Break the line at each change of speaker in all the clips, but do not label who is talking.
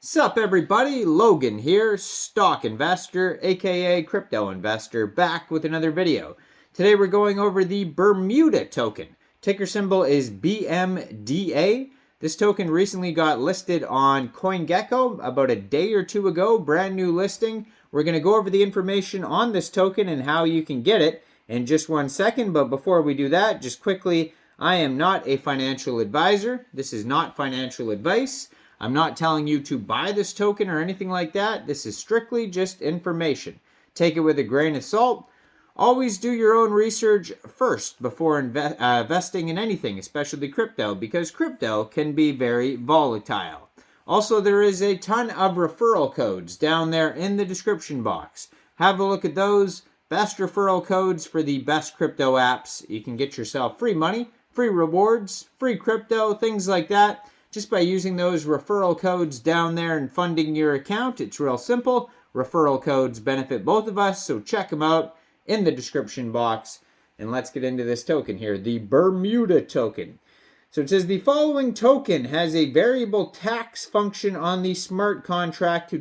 Sup everybody, Logan here, stock investor, aka crypto investor, back with another video. Today we're going over the Bermuda token. Ticker symbol is BMDA. This token recently got listed on CoinGecko about a day or two ago, brand new listing. We're going to go over the information on this token and how you can get it in just 1 second, but before we do that, just quickly, I am not a financial advisor. This is not financial advice. I'm not telling you to buy this token or anything like that. This is strictly just information. Take it with a grain of salt. Always do your own research first before investing in anything, especially crypto, because crypto can be very volatile. Also, there is a ton of referral codes down there in the description box. Have a look at those. Best referral codes for the best crypto apps. You can get yourself free money, free rewards, free crypto, things like that. Just by using those referral codes down there and funding your account. It's real simple. Referral codes benefit both of us, so check them out in the description box. And let's get into this token here, the Bermuda token. So it says the following token has a variable tax function on the smart contract to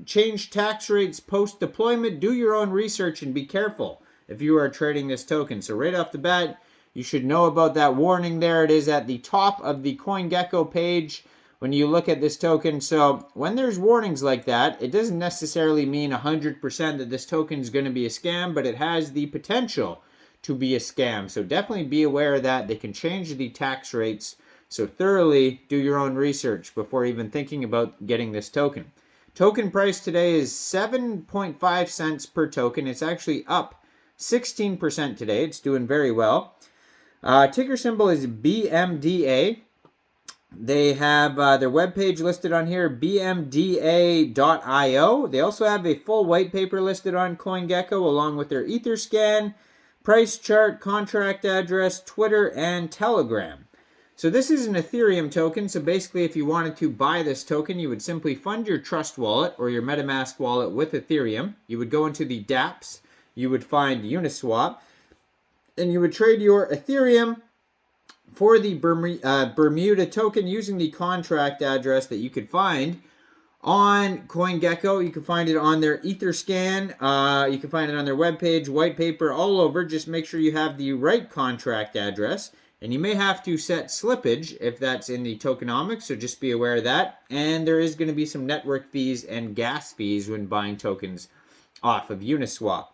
change tax rates post-deployment. Do your own research and be careful if you are trading this token. So right off the bat, you should know about that warning there. It is at the top of the CoinGecko page when you look at this token. So when there's warnings like that, it doesn't necessarily mean 100% that this token is going to be a scam, but it has the potential to be a scam. So definitely be aware that they can change the tax rates. So thoroughly do your own research before even thinking about getting this token. Token price today is 7.5 cents per token. It's actually up 16% today. It's doing very well. Ticker symbol is BMDA. They have their webpage listed on here, bmda.io. They also have a full white paper listed on CoinGecko along with their Etherscan, price chart, contract address, Twitter, and Telegram. So this is an Ethereum token. So basically, if you wanted to buy this token, you would simply fund your Trust wallet or your MetaMask wallet with Ethereum. You would go into the dApps. You would find Uniswap. And you would trade your Ethereum for the Bermuda token using the contract address that you could find on CoinGecko. You can find it on their Etherscan. You can find it on their webpage, white paper, all over. Just make sure you have the right contract address. And you may have to set slippage if that's in the tokenomics, so just be aware of that. And there is going to be some network fees and gas fees when buying tokens off of Uniswap.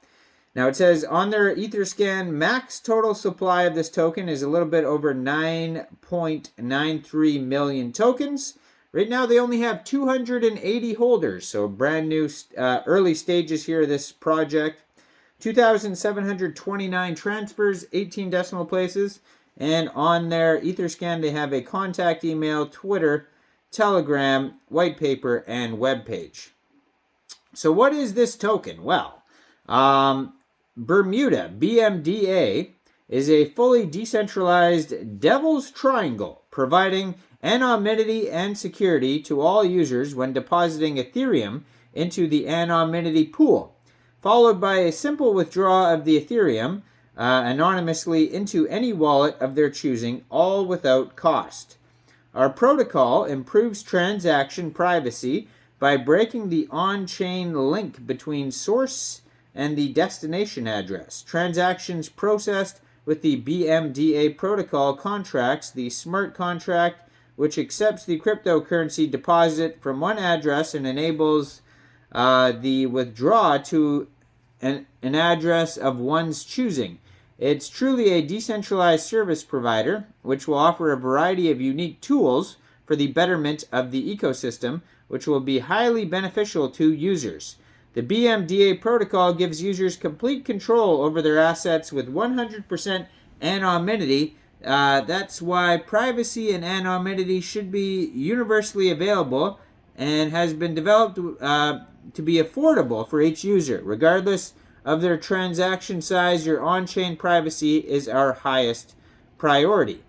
Now it says on their Etherscan, max total supply of this token is a little bit over 9.93 million tokens. Right now they only have 280 holders, so brand new early stages here of this project. 2,729 transfers, 18 decimal places. And on their Etherscan they have a contact email, Twitter, Telegram, white paper, and webpage. So what is this token? Well, Bermuda, BMDA, is a fully decentralized devil's triangle, providing anonymity and security to all users when depositing Ethereum into the anonymity pool, followed by a simple withdrawal of the Ethereum anonymously into any wallet of their choosing, all without cost. Our protocol improves transaction privacy by breaking the on-chain link between source and the destination address. Transactions processed with the BMDA protocol contracts the smart contract, which accepts the cryptocurrency deposit from one address and enables the withdrawal to an address of one's choosing. It's truly a decentralized service provider, which will offer a variety of unique tools for the betterment of the ecosystem, which will be highly beneficial to users. The BMDA protocol gives users complete control over their assets with 100% anonymity. That's why privacy and anonymity should be universally available and has been developed to be affordable for each user. Regardless of their transaction size, your on-chain privacy is our highest priority.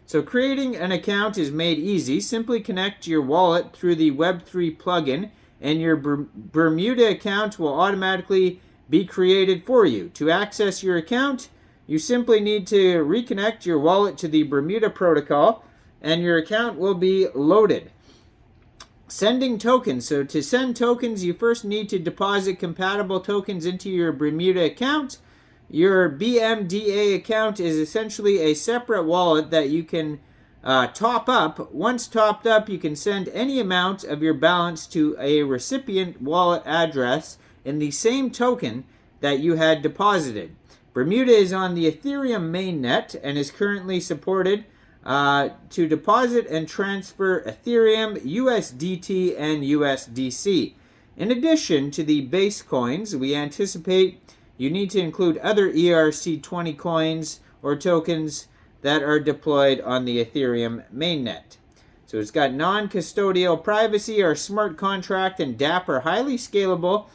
So creating an account is made easy. Simply connect your wallet through the Web3 plugin and your Bermuda account will automatically be created for you. To access your account, you simply need to reconnect your wallet to the Bermuda protocol and your account will be loaded. Sending tokens. So to send tokens, you first need to deposit compatible tokens into your Bermuda account. Your BMDA account is essentially a separate wallet that you can top up. Once topped up, you can send any amount of your balance to a recipient wallet address in the same token that you had deposited. Bermuda is on the Ethereum mainnet and is currently supported to deposit and transfer Ethereum, USDT, and USDC. In addition to the base coins, we anticipate you need to include other ERC20 coins or tokens that are deployed on the Ethereum mainnet. So it's got non-custodial privacy. Our smart contract and dApp are highly scalable,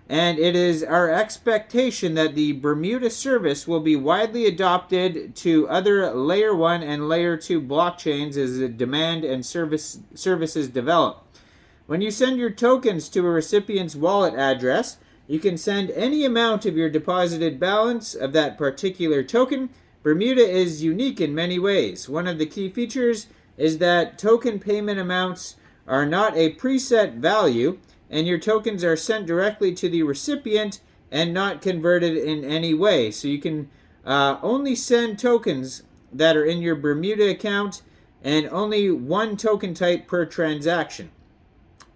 and it is our expectation that the Bermuda service will be widely adopted to other Layer 1 and Layer 2 blockchains as the demand and services develop. When you send your tokens to a recipient's wallet address, you can send any amount of your deposited balance of that particular token. Bermuda is unique in many ways. One of the key features is that token payment amounts are not a preset value, and your tokens are sent directly to the recipient and not converted in any way. So you can only send tokens that are in your Bermuda account, and only one token type per transaction.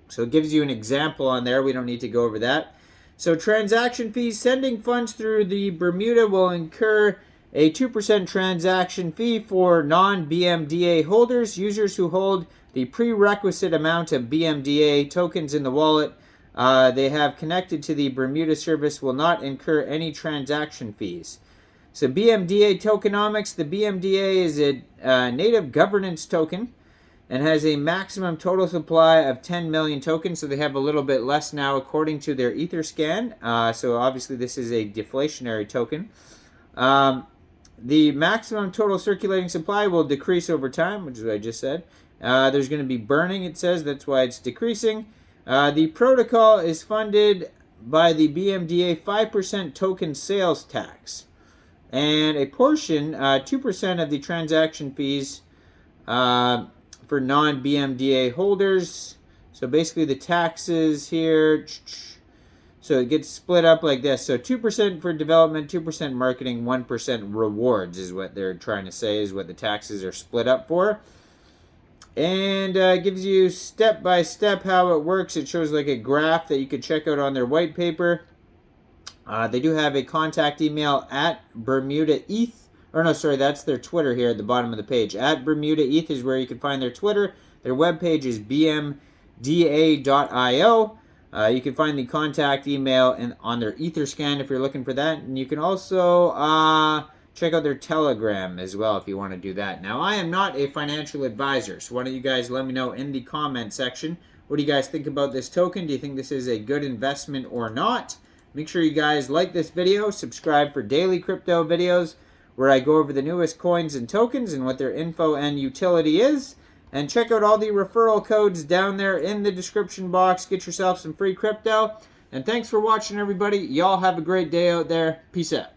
So it gives you an example on there. We don't need to go over that. So transaction fees. Sending funds through the Bermuda will incur a 2% transaction fee for non-BMDA holders. Users who hold the prerequisite amount of BMDA tokens in the wallet they have connected to the Bermuda service will not incur any transaction fees. So BMDA tokenomics. The BMDA is a native governance token and has a maximum total supply of 10 million tokens. So they have a little bit less now according to their Etherscan. So obviously this is a deflationary token. The maximum total circulating supply will decrease over time, which is what I just said. There's going to be burning, it says. That's why it's decreasing. The protocol is funded by the BMDA 5% token sales tax. And a portion, 2% of the transaction fees for non-BMDA holders. So basically the taxes here, so it gets split up like this. So 2% for development, 2% marketing, 1% rewards is what they're trying to say, is what the taxes are split up for. And gives you step by step how it works. It shows like a graph that you could check out on their white paper. They do have a contact email at Bermuda ETH. Or no, sorry, that's their Twitter here at the bottom of the page. At Bermuda ETH is where you can find their Twitter. Their webpage is bmda.io. You can find the contact email on their Etherscan if you're looking for that. And you can also check out their Telegram as well if you want to do that. Now, I am not a financial advisor, so why don't you guys let me know in the comment section. What do you guys think about this token? Do you think this is a good investment or not? Make sure you guys like this video, subscribe for daily crypto videos where I go over the newest coins and tokens and what their info and utility is. And check out all the referral codes down there in the description box. Get yourself some free crypto. And thanks for watching, everybody. Y'all have a great day out there. Peace out.